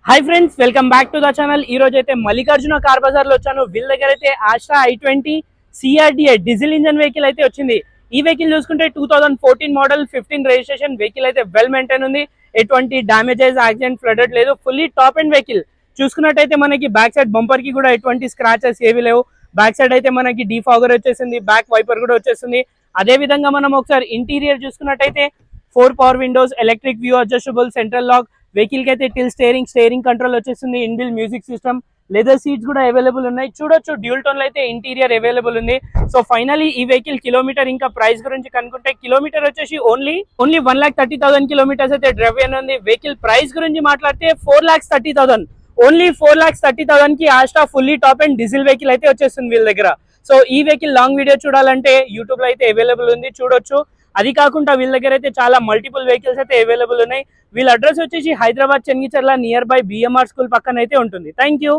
Hi friends, welcome back to the channel. ఈ రోజు అయితే మల్లికార్జున కార్ బజార్ లో వచ్చాను. వీళ్ళ దగ్గర అయితే ఆస్ట్రా i20 CRDA diesel engine vehicle అయితే వచ్చింది. ఈ వెహికల్ చూసుకుంటే 2014 మోడల్ 15 రిజిస్ట్రేషన్ వెహికల్ అయితే వెల్ మెయింటైన్ ఉంది. ఎటువంటి డామేజెస్ యాక్సిడెంట్ ఫ్లడెడ్ లేదు. Fully top and vehicle. చూసుకున్నట్టయితే మనకి బ్యాక్ సైడ్ బంపర్ కి కూడా ఎటువంటి స్క్రాచెస్ ఏవి లేవు. బ్యాక్ సైడ్ అయితే మనకి డీఫాగర్ వచ్చేసింది, బ్యాక్ వైపర్ కూడా వచ్చేసింది. అదే విధంగా మనం ఒకసారి ఇంటీరియర్ చూసుకున్నట్టయితే 4 power windows, electric view adjustable, central lock, vehicle కి అయితే టిల్ స్టీరింగ్ కంట్రోల్ వచ్చేసింది, inbuilt music system, leather seats కూడా అవైలబుల్ ఉన్నాయి. చూడొచ్చు డ్యూల్ టోన్ లో అయితే ఇంటీరియర్ అవైలబుల్ ఉంది. సో ఫైనలీ ఈ వెహికల్ కిలోమీటర్ ఇంకా ప్రైస్ గురించి కనుక్కుంటే కిలోమీటర్ వచ్చేసి ఓన్లీ 1,30,000 కిలోమీటర్స్ అయితే డ్రైవ్ ఉంది. వెహికల్ ప్రైస్ గురించి మాట్లాడితే 4,30,000, ఓన్లీ 4,30,000 కి ఆస్ట్రా fully top and diesel vehicle అయితే వచ్చేస్తుంది వీళ్ళ దగ్గర. సో ఈ వెహికల్ లాంగ్ వీడియో చూడాలంటే యూట్యూబ్ లో అయితే అవైలబుల్ ఉంది, చూడొచ్చు. అది కాకుండా వీళ్ళ దగ్గర అయితే చాలా మల్టిపుల్ వెహికల్స్ అయితే అవైలబుల్ ఉన్నాయి. వీళ్ళ అడ్రస్ వచ్చేసి Hyderabad Chengicherla near by BMR school పక్కన అయితే ఉంటుంది. Thank you.